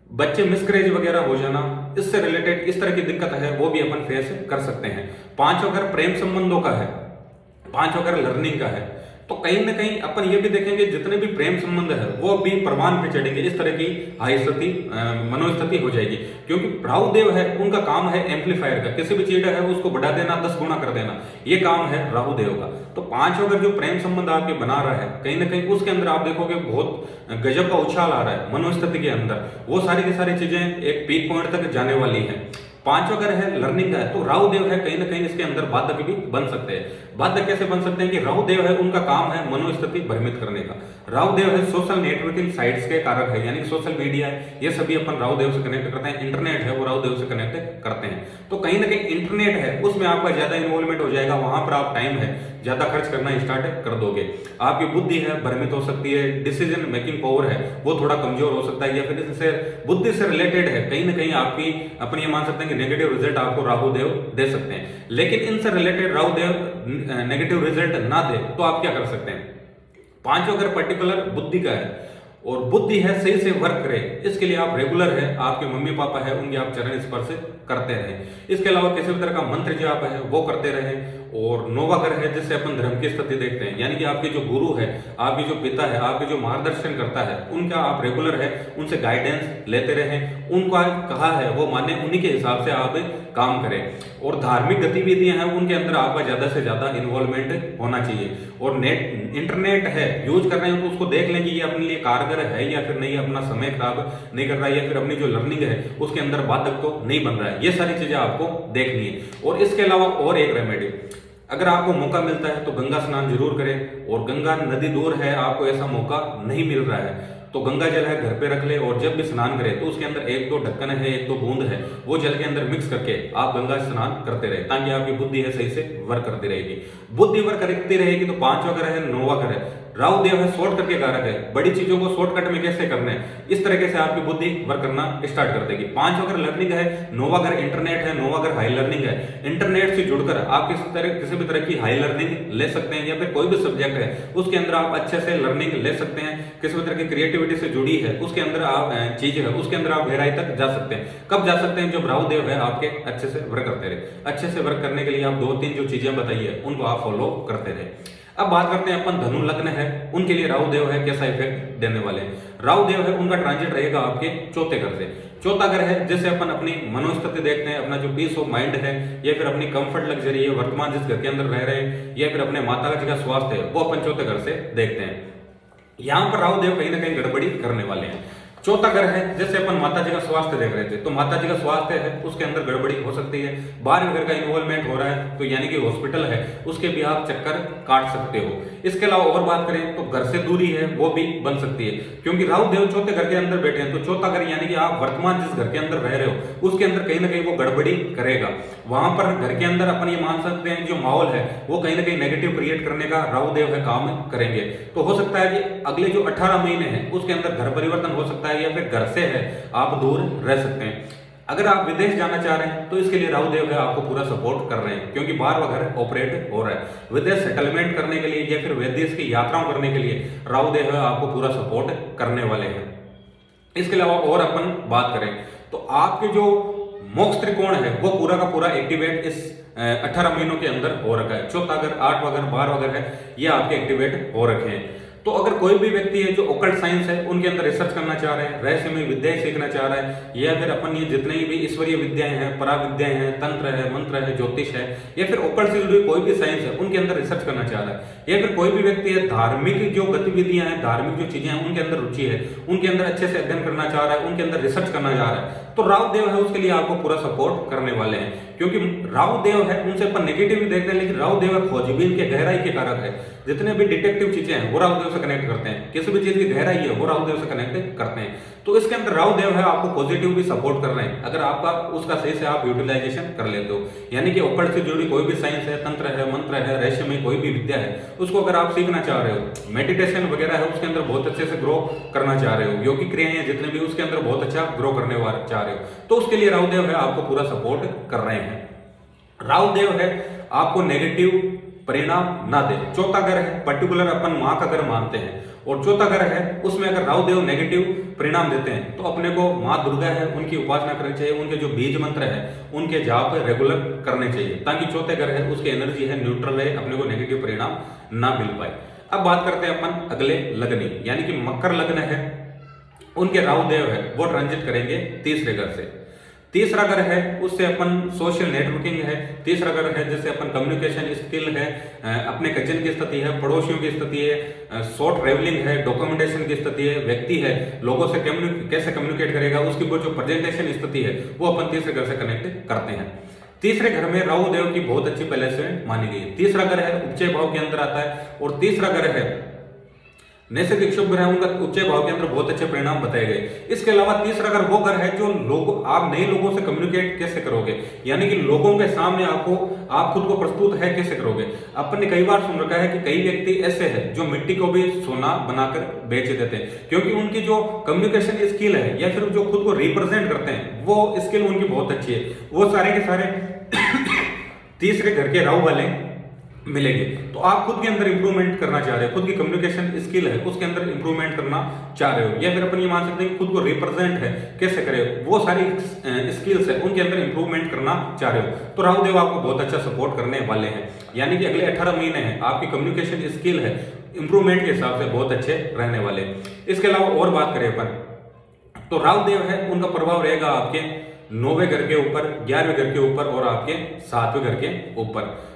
बच्चे मिसकैरेज वगैरह हो जाना, इससे रिलेटेड इस तरह की दिक्कत है वो भी अपन फेस कर सकते हैं। 5वां घर प्रेम संबंधों का है, 5वां घर लर्निंग का है, तो कहीं ना कहीं अपन ये भी देखेंगे जितने भी प्रेम संबंध है वो भी परवान पे चढ़ेंगे, इस तरह की हाई स्थिति मनोस्थिति हो जाएगी। क्योंकि राहु देव है उनका काम है एम्पलीफायर का, किसी भी चीज है उसको बढ़ा देना, 10 गुना कर देना, ये काम है राहु देव का। तो 5वां घर जो प्रेम संबंध आपके बना रहा है कहीं ना कहीं उसके अंदर आप देखोगे बहुत गजब का उछाल आ रहा है मनोस्थिति के अंदर, वो सारी की सारी चीजें एक पीक पॉइंट तक जाने वाली है। 5वां घर है लर्निंग का है, तो राहु देव है कहीं ना कहीं इसके अंदर बाधक भी बन सकते हैं। बाधक कैसे बन सकते हैं कि राहु देव है उनका काम है मनोस्थिति भ्रमित करने का। राहु देव है सोशल नेटवर्किंग साइट्स के कारक है, यानी सोशल मीडिया है, ये सभी अपन राहु देव से कनेक्ट करते हैं। इंटरनेट है वो राहु देव से कनेक्ट करते हैं, तो कहीं ना कहीं इंटरनेट है उसमें आपका ज्यादा इन्वॉल्वमेंट हो जाएगा, वहां पर आप टाइम है ज्यादा खर्च करना स्टार्ट कर दोगे। आपकी बुद्धि है भ्रमित हो सकती है, डिसीजन मेकिंग पावर है वो थोड़ा कमजोर हो सकता है, या फिर इससे बुद्धि से रिलेटेड है कहीं ना कहीं आपकी अपन ये मान सकते हैं कि नेगेटिव रिजल्ट आपको राहु देव दे सकते हैं। लेकिन इनसे रिलेटेड राहु देव नेगेटिव रिजल्ट ना दे तो आप क्या कर सकते हैं? 5वां घर पर्टिकुलर बुद्धि का है, और बुद्धि है सही से वर्क करे, इसके लिए आप रेगुलर है आपके मम्मी पापा है उनके आप चरण स्पर्श करते रहें। इसके अलावा किसी भी तरह का मंत्र जाप है वो करते रहें। और 9वां घर है जिससे अपन धर्म की स्थिति देखते हैं, यानी कि आपके जो गुरु है, आपके जो पिता है, आपके जो मार्गदर्शन करता है उनका आप रेगुलर है उनसे गाइडेंस लेते रहें, उनका कहा है वो माने, उन्हीं के हिसाब से आप काम करें। और धार्मिक गतिविधियां हैं उनके अंदर आपका ज्यादा से ज्यादा इन्वॉल्वमेंट होना चाहिए। और इंटरनेट है यूज कर रहे हैं तो उसको देख लें कि ये अपने लिए कारगर है या फिर नहीं, अपना समय खराब नहीं कर रहा है, या फिर अपनी जो लर्निंग है उसके अंदर बाधक तो नहीं बन रहा है, ये सारी चीजें आपको देखनी है। और इसके अलावा और एक रेमेडी, अगर आपको मौका मिलता है तो गंगा स्नान जरूर करें, और गंगा नदी दूर है आपको ऐसा मौका नहीं मिल रहा है तो गंगा जल है घर पे रख ले, और जब भी स्नान करें तो उसके अंदर 1-2 ढक्कन है, 1-2 बूंद है, वो जल के अंदर मिक्स करके आप गंगा स्नान करते रहे, ताकि आपकी बुद्धि है सही से वर्क करती रहेगी। बुद्धि वर्क करती रहेगी तो 5वां घर है 9वां घर है, राहु देव है शॉर्टकट के कारक है, बड़ी चीजों को शॉर्टकट में कैसे करना है इस तरीके से आपकी बुद्धि वर्क करना स्टार्ट कर देगी। 5वां घर लर्निंग है, 9वां घर इंटरनेट है, 9वां घर हाई लर्निंग है। इंटरनेट से जुड़कर आप किसी भी तरह की हाई लर्निंग ले सकते हैं, या फिर कोई भी सब्जेक्ट है उसके अंदर आप अच्छे से लर्निंग ले सकते हैं। किसी भी तरह की क्रिएटिविटी से जुड़ी है उसके अंदर आप चीज है उसके अंदर आप गहराई तक जा सकते हैं। कब जा सकते हैं? जब राहु देव है आपके अच्छे से वर्क करते रहे। अच्छे से वर्क करने के लिए आप 2-3 जो चीजें बताई है उनको आप फॉलो करते रहे। अब बात करते हैं अपन धनु लग्न है उनके लिए राहु देव है कैसा इफेक्ट देने वाले हैं। राहु देव है उनका ट्रांजिट रहेगा आपके चौथे घर से। चौथा घर है जिसे अपन अपनी मनोस्थिति देखते हैं, अपना जो पीस ऑफ माइंड है, या फिर अपनी कंफर्ट लग्जरी है वर्तमान जिस घर के अंदर रह रहे हैं, या फिर अपने माता जी का स्वास्थ्य है वो अपन चौथे घर से देखते हैं। यहां पर राहु देव कहीं ना कहीं गड़बड़ी करने वाले हैं। चौथा घर है, जैसे अपन माता जी का स्वास्थ्य देख रहे थे, तो माता जी का स्वास्थ्य है उसके अंदर गड़बड़ी हो सकती है। 12वें घर का इन्वॉल्वमेंट हो रहा है, तो यानी कि हॉस्पिटल है उसके भी आप चक्कर काट सकते हो। इसके अलावा और बात करें तो घर से दूरी है वो भी बन सकती है, क्योंकि राहु देव चौथे घर के अंदर बैठे हैं। तो चौथा घर यानी कि आप वर्तमान जिस घर के अंदर रह रहे हो उसके अंदर कहीं ना कहीं वो गड़बड़ी करेगा। वहां पर घर के अंदर अपन ये मान सकते हैं जो माहौल है वो कहीं ना कहीं नेगेटिव क्रिएट करने का राहु देव है काम करेंगे। तो हो सकता है कि अगले जो 18 महीने हैं उसके अंदर घर परिवर्तन हो सकता है, या फिर घर से है आप दूर रह सकते हैं। अगर आप विदेश जाना चाह रहे हैं तो इसके लिए राहु देव है आपको पूरा सपोर्ट कर रहे हैं, क्योंकि 12वां घर ऑपरेट हो रहा है। विदेश सेटलमेंट करने के लिए या फिर विदेश की यात्राओं करने के लिए राहु देव है आपको पूरा सपोर्ट करने वाले हैं। इसके अलावा और अपन बात करें तो आपके जो मोक्ष त्रिकोण है वो पूरा का पूरा एक्टिवेट इस 18 महीनों के अंदर हो रखा है। चौथा घर, 8वां घर, 12वां घर है, ये आपके एक्टिवेट हो रखे हैं। तो अगर कोई भी व्यक्ति है जो ओकल्ट साइंस है उनके अंदर रिसर्च करना चाह रहे हैं, रहस्यमय विद्याएं सीखना चाह रहा है, या फिर अपन ये जितनी भी ईश्वरीय विद्याएं हैं, पराविद्याएं हैं, तंत्र है, मंत्र है, ज्योतिष है, या फिर ओकल्ट से जुड़ी कोई भी साइंस है उनके अंदर रिसर्च करना चाह रहा है, या फिर कोई भी व्यक्ति है धार्मिक जो गतिविधियां हैं, धार्मिक जो चीजें हैं उनके अंदर रुचि है, उनके अंदर अच्छे से अध्ययन करना चाह रहा है, उनके अंदर रिसर्च करना चाह रहा है, तो राहु देव है उसके लिए आपको पूरा सपोर्ट करने वाले हैं। क्योंकि राहु देव है उनसे अपन नेगेटिव भी देखते हैं, लेकिन राहु देव है खोजबीन के गहराई के कारक है। जितने भी डिटेक्टिव चीजें हैं वो राहु देव से कनेक्ट करते हैं, किसी भी चीज की गहराई है वो राहु देव से कनेक्ट करते हैं। तो इसके अंदर राहु देव है आपको पॉजिटिव भी सपोर्ट कर रहे हैं, अगर आपका उसका सही से आप यूटिलाइजेशन कर लेते हो। यानी कि ओकल्ट से जुड़ी कोई भी साइंस है, तंत्र है, मंत्र है, रहस्यमय कोई भी विद्या है, उसको अगर आप सीखना चाह रहे हो, मेडिटेशन वगैरह है उसके अंदर बहुत अच्छे से ग्रो करना चाह रहे हो, योगिक क्रियाएं जितने भी उसके अंदर बहुत अच्छा ग्रो करने चाह रहे हो, तो उसके लिए राहु देव है आपको पूरा सपोर्ट कर रहे हैं। राहु देव है आपको नेगेटिव परिणाम ना दे। चौथा घर है पर्टिकुलर अपन मां का घर मानते हैं, और चौथा घर है उसमें अगर राहु देव नेगेटिव परिणाम देते हैं तो अपने को मां दुर्गा है उनकी उपासना करनी चाहिए, उनके जो बीज मंत्र है उनके जाप रेगुलर करने चाहिए, ताकि चौथे घर है उसकी एनर्जी है न्यूट्रल है, अपने को नेगेटिव परिणाम ना मिल पाए। अब बात करते हैं अपन अगले लग्नी, यानी कि मकर लग्न है, उनके राहु देव है वो ट्रांजिट करेंगे तीसरे घर से। तीसरा घर है उससे अपन सोशल नेटवर्किंग है, तीसरा घर है जिससे अपन कम्युनिकेशन स्किल है, अपने कजन की स्थिति है, पड़ोसियों की स्थिति है, शॉर्ट ट्रेवलिंग है, डॉक्यूमेंटेशन की स्थिति है, व्यक्ति है लोगों से कैसे कम्युनिकेट करेगा उसकी वो जो प्रेजेंटेशन स्थिति है वो अपन तीसरे घर से कनेक्ट करते हैं। तीसरे घर में राहु देव की बहुत अच्छी प्लेसमेंट मानी गई है। तीसरा घर है उच्च भाव के अंदर आता है, और तीसरा घर है नैसर्गिक शुभ ग्रह उनका उच्च भाव के अंदर बहुत अच्छे परिणाम बताए गए। इसके अलावा तीसरा घर वो घर है जो लोग आप नए लोगों से कम्युनिकेट कैसे करोगे, यानी कि लोगों के सामने आप खुद को प्रस्तुत है कैसे करोगे। अपन ने कई बार सुन रखा है कि कई व्यक्ति ऐसे हैं जो मिट्टी को भी सोना बनाकर बेच देते हैं, क्योंकि उनकी जो कम्युनिकेशन स्किल है या फिर जो खुद को रिप्रेजेंट करते हैं वो स्किल उनकी बहुत अच्छी है, वो सारे के सारे तीसरे घर के राहु वाले मिलेंगे। तो आप खुद के अंदर इंप्रूवमेंट करना चाह रहे हो, खुद की कम्युनिकेशन स्किल है उसके अंदर इंप्रूवमेंट करना चाह रहे हो, या फिर अपन ये मान सकते हैं कि खुद को रिप्रेजेंट है कैसे करें, वो सारी स्किल्स है उनके अंदर इंप्रूवमेंट करना चाह रहे हो, तो राहु देव आपको बहुत अच्छा सपोर्ट करने वाले हैं। यानी कि अगले 18 महीने हैं आपकी कम्युनिकेशन स्किल है इंप्रूवमेंट के हिसाब से बहुत अच्छे रहने वाले। इसके अलावा और बात करें अपन तो राहु देव है उनका प्रभाव रहेगा आपके 9वें घर के ऊपर, 11वें घर के ऊपर और आपके 7वें घर के ऊपर।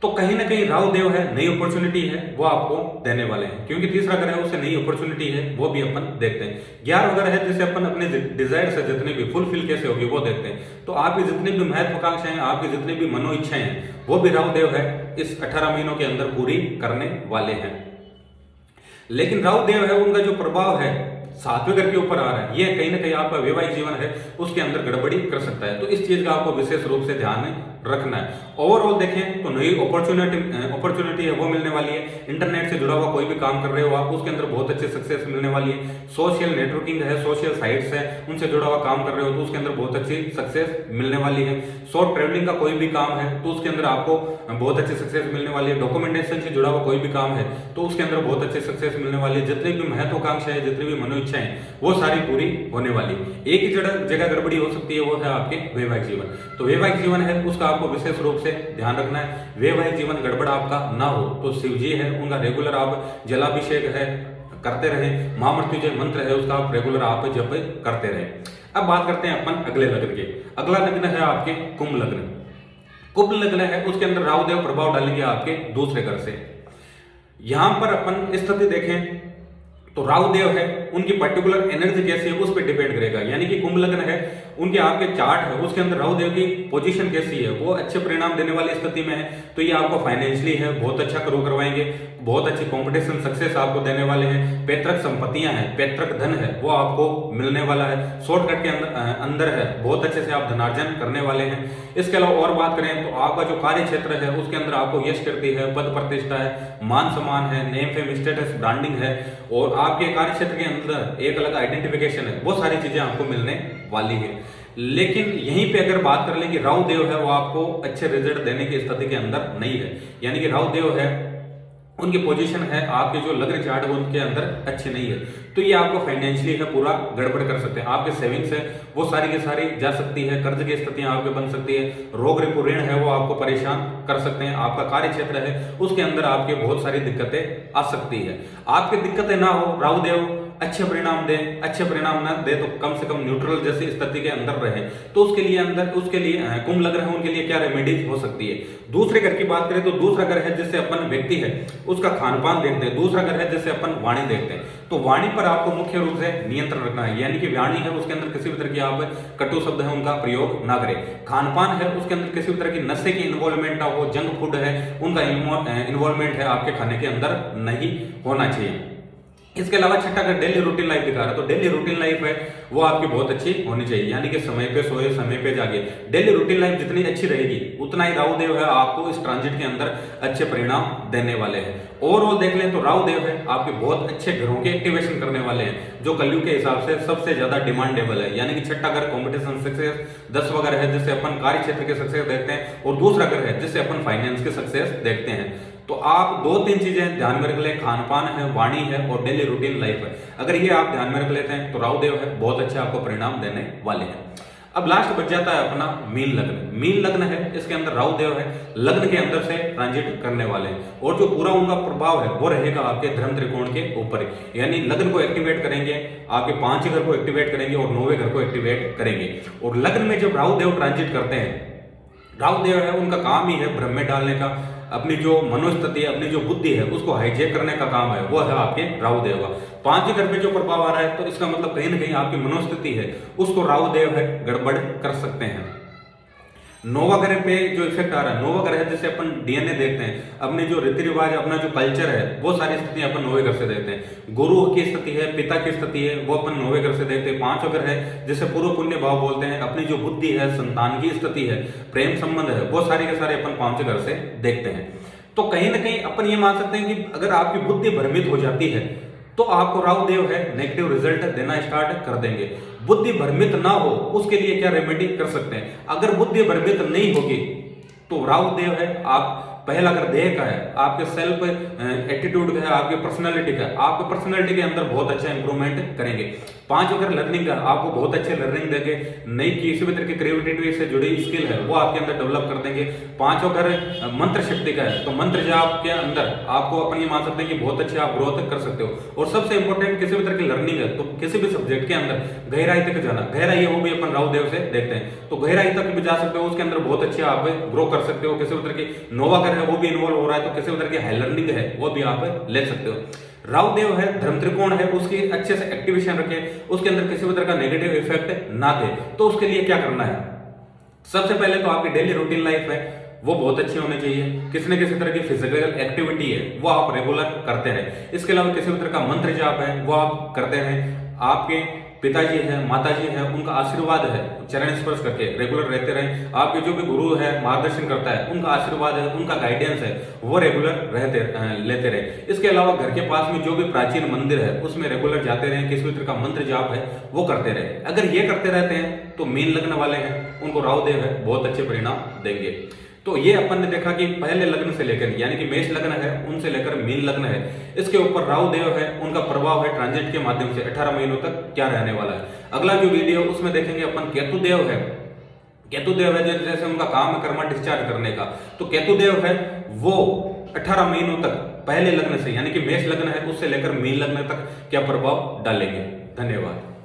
तो कहीं ना कहीं राहु देव है नई अपॉर्चुनिटी है वो आपको देने वाले हैं, क्योंकि तीसरा घर है उससे नई अपॉर्चुनिटी है वो भी अपन देखते हैं। 11वां घर है जिसे अपन अपने डिजायर से जितने भी फुलफिल कैसे होगी वो देखते हैं। तो आपकी जितनी भी महत्वाकांक्षाएं हैं, आपकी जितनी भी मनो इच्छाएं हैं वो भी राहु देव है इस 18 महीनों के अंदर पूरी करने वाले हैं। लेकिन राहु देव है उनका जो प्रभाव है 7वें घर के ऊपर आ रहा है, ये कहीं ना कहीं आपका वैवाहिक जीवन है उसके अंदर गड़बड़ी कर सकता है, तो इस चीज का आपको विशेष रूप से ध्यान रखना है। ओवरऑल देखें तो नई अपॉर्चुनिटी है वो मिलने वाली है। इंटरनेट से जुड़ा हुआ कोई भी काम कर रहे हो आप उसके अंदर बहुत अच्छी सक्सेस मिलने वाली है। सोशल नेटवर्किंग है, सोशल साइट्स है उनसे जुड़ा हुआ काम कर रहे हो तो उसके अंदर बहुत अच्छी सक्सेस मिलने वाली है। शॉर्ट ट्रेवलिंग का कोई भी काम है तो उसके अंदर आपको बहुत अच्छी सक्सेस मिलने वाली है। डॉक्यूमेंटेशन से जुड़ा हुआ कोई भी काम है तो उसके अंदर बहुत अच्छी सक्सेस मिलने वाली है। जितनी भी महत्वाकांक्षा है, जितनी भी मनो इच्छाएं वो सारी पूरी होने वाली। एक ही जगह गड़बड़ी हो सकती है वो है आपके वैवाहिक जीवन। तो वैवाहिक जीवन है उसका आपको विशेष रूप से ध्यान रखना है। वैवाहिक जीवन गड़बड़ आपका ना हो तो शिव जी है उनका रेगुलर आप जलाभिषेक है करते रहे, महामृत्युंजय मंत्र है उसका आप रेगुलर आप जप करते रहे। अब बात करते हैं अपन अगले लग्न के। अगला लग्न है आपके कुंभ लग्न। कुंभ लग्न है उसके अंदर राहु देव प्रभाव डालेंगे आपके दूसरे घर से। यहां पर अपन स्थिति देखें तो राहु देव है उनकी पर्टिकुलर एनर्जी कैसी है उस कुंभ लग्न है, उनके आपके चार्ट है उसके अंदर राहु देव की पोजीशन कैसी है, वो अच्छे परिणाम देने वाली स्थिति में है, तो ये आपको फाइनेंशियली है बहुत अच्छा ग्रो करवाएंगे, बहुत अच्छी कंपटीशन सक्सेस आपको देने वाले हैं। पैतृक संपत्तियां हैं, पैतृक धन है वो आपको मिलने वाला है, शॉर्टकट के अंदर है, बहुत अच्छे से आप धनार्जन करने वाले हैं। इसके अलावा और बात करें तो आपका जो कार्य क्षेत्र है उसके अंदर आपको यश कीर्ति है, पद प्रतिष्ठा है, मान सम्मान है, नेम फेम स्टेटस ब्रांडिंग है, और आपके कार्य क्षेत्र के अंदर एक अलग आइडेंटिफिकेशन है, वो सारी चीजें आपको मिलने वाली है। लेकिन यहीं पे अगर बात कर लें कि राहु देव है वो आपको अच्छे रिजल्ट देने की स्थिति के अंदर नहीं है, यानी कि राहु देव है उनकी पोजीशन है आपके जो लग्न चार्ट है उनके अंदर अच्छी नहीं है, तो ये आपको फाइनेंशियली है पूरा गड़बड़ कर सकते हैं। आपके सेविंग्स है वो सारी की सारी जा सकती है, कर्ज की स्थितियां आपके बन सकती है, रोग रिपु ऋण है वो आपको परेशान कर सकते हैं, आपका कार्य क्षेत्र है उसके अंदर आपके बहुत सारी दिक्कतें आ सकती है। आपकी दिक्कतें ना हो, राहु देव अच्छे परिणाम दे, अच्छे परिणाम ना दे तो कम से कम न्यूट्रल जैसी स्थिति के अंदर रहे, तो उसके लिए कुंभ लग्न है उनके लिए क्या रेमेडीज हो सकती है। दूसरे घर की बात करें तो दूसरा घर है जिससे अपन व्यक्ति है उसका खान पान देखते हैं, दूसरा घर है जिससे अपन वाणी देखते हैं, तो वाणी पर आपको मुख्य रूप से नियंत्रण रखना है, यानी कि वाणी है उसके अंदर किसी भी तरह की आप कटु शब्द है उनका प्रयोग ना करें। खान पान है उसके अंदर किसी भी तरह की नशे की इन्वॉल्वमेंट ना हो, जंक फूड है उनका इन्वॉल्वमेंट है आपके खाने के अंदर नहीं होना चाहिए। इसके अलावा छठा अगर डेली रूटीन लाइफ दिखा रहा है तो डेली रूटीन लाइफ है वो आपकी बहुत अच्छी होनी चाहिए, यानी कि समय पे सोए समय पे जागे। डेली रूटीन लाइफ जितनी अच्छी रहेगी उतना ही राहु देव है आपको इस ट्रांजिट के अंदर अच्छे परिणाम देने वाले हैं। ओवरऑल देख लें तो राहु देव है आपके बहुत अच्छे घरों के एक्टिवेशन करने वाले हैं, जो कलयुग के हिसाब से सबसे ज्यादा डिमांडेबल है, यानी कि छठा घर कॉम्पिटिशन सक्सेस, 10 वगैरह है जिससे अपन कार्य क्षेत्र के सक्सेस देखते हैं, और दूसरा घर है जिससे अपन फाइनेंस के सक्सेस देखते हैं। तो आप 2-3 चीजें ध्यान में रख लें, खान पान है, वाणी है और डेली रूटीन लाइफ है, अगर ये आप ध्यान में रख लेते हैं तो राहु देव है बहुत अच्छा आपको परिणाम देने वाले हैं। अब लास्ट बच जाता है अपना मीन लग्न। मीन लग्न है इसके अंदर राहु देव है लग्न के अंदर से ट्रांजिट करने वाले हैं, और जो पूरा उनका प्रभाव है वो रहेगा आपके धर्म त्रिकोण के ऊपर, यानी लग्न को एक्टिवेट करेंगे, आपके 5 घर को एक्टिवेट करेंगे और 9वें घर को एक्टिवेट करेंगे। और लग्न में जब राहु देव ट्रांजिट करते हैं, राहु देव है उनका काम ही है भ्रम में डालने का, अपनी जो मनोस्थिति है, अपनी जो बुद्धि है उसको हाईजेक करने का काम है, वो है आपके राहु देव का। 5 घर पे जो प्रभाव आ रहा है तो इसका मतलब कहीं ना कहीं आपकी मनोस्थिति है उसको राहु देव है गड़बड़ कर सकते हैं। 9वां ग्रह पे जो इफेक्ट आ रहा है, 9वां ग्रह जैसे अपन डीएनए देखते हैं, अपने जो रीति रिवाज, अपना जो कल्चर है वो सारी स्थितियां अपन 9वें घर से देखते हैं। गुरु की स्थिति है, पिता की स्थिति है वो अपन 9वें घर से देखते हैं। 5वां घर है जिसे पूर्व पुण्य भाव बोलते हैं, अपनी जो बुद्धि है, संतान की स्थिति है, प्रेम संबंध है, वो सारे के सारे अपन 5वें घर से देखते हैं। तो कहीं ना कहीं अपन ये मान सकते हैं कि अगर आपकी बुद्धि भ्रमित हो जाती है तो आपको राहु देव है नेगेटिव रिजल्ट देना स्टार्ट कर देंगे। बुद्धि भ्रमित ना हो उसके लिए क्या रेमेडी कर सकते हैं, अगर बुद्धि भ्रमित नहीं होगी तो राहु देव है आप पहला अगर देह का है, आपके सेल्फ एटीट्यूड का है, आपके पर्सनालिटी का, आपके पर्सनालिटी के अंदर बहुत अच्छा इंप्रूवमेंट करेंगे। 5 अगर लर्निंग का, आपको बहुत अच्छे लर्निंग देंगे, नई किसी भी तरह की क्रिएटिविटी से जुड़ी स्किल है वो आपके अंदर डेवलप कर देंगे। 5 अगर मंत्र शक्ति का है तो मंत्र जाप के अंदर आपको अपन ये मान सकते हैं कि बहुत अच्छे आप ग्रोथ कर सकते हो। और सबसे इंपॉर्टेंट किसी भी तरह की लर्निंग है तो किसी भी सब्जेक्ट के अंदर गहराई तक जाना, गहराई है वो भी अपन राहु देव से देखते हैं, तो गहराई तक भी जा सकते हो, उसके अंदर बहुत अच्छे आप ग्रो कर सकते हो। किसी भी तरह की नोवा है वो भी इन्वॉल्व हो रहा है तो किसी भी तरह की हाई लर्निंग है वो भी आप ले सकते हो। राहु देव है धर्म त्रिकोण है उसकी अच्छे से एक्टिवेशन रखें, उसके अंदर किसी भी तरह का नेगेटिव इफेक्ट ना दे। तो उसके लिए क्या करना है, सबसे पहले तो आपकी डेली रूटीन लाइफ है वो बहुत अच्छी होनी चाहिए, किसी न किसी तरह की फिजिकल एक्टिविटी है वो आप रेगुलर करते रहे। इसके अलावा किसी भी तरह का मंत्र जाप है वो आप करते रहे। आपके पिताजी है, माताजी है, उनका आशीर्वाद है चरण स्पर्श करके रेगुलर रहते रहे। आपके जो भी गुरु है मार्गदर्शन करता है उनका आशीर्वाद है, उनका गाइडेंस है वो रेगुलर लेते रहे। इसके अलावा घर के पास में जो भी प्राचीन मंदिर है उसमें रेगुलर जाते रहे, किसी भी तरह का मंत्र जाप है वो करते रहे। अगर ये करते रहते हैं तो मीन लग्न वाले हैं उनको राहु देव है बहुत अच्छे परिणाम देंगे। तो ये अपन ने देखा कि पहले लग्न से लेकर यानी कि मेष लग्न है उनसे लेकर मीन लग्न है, इसके ऊपर राहु देव है उनका प्रभाव है ट्रांजिट के माध्यम से 18 महीनों तक क्या रहने वाला है। अगला जो वीडियो उसमें देखेंगे अपन केतु देव है। केतु देव है जैसे उनका काम है कर्मा डिस्चार्ज करने का, तो केतु देव है वो 18 महीनों तक पहले लग्न से यानी कि मेष लग्न है उससे लेकर मीन लग्न तक क्या प्रभाव डालेंगे। धन्यवाद।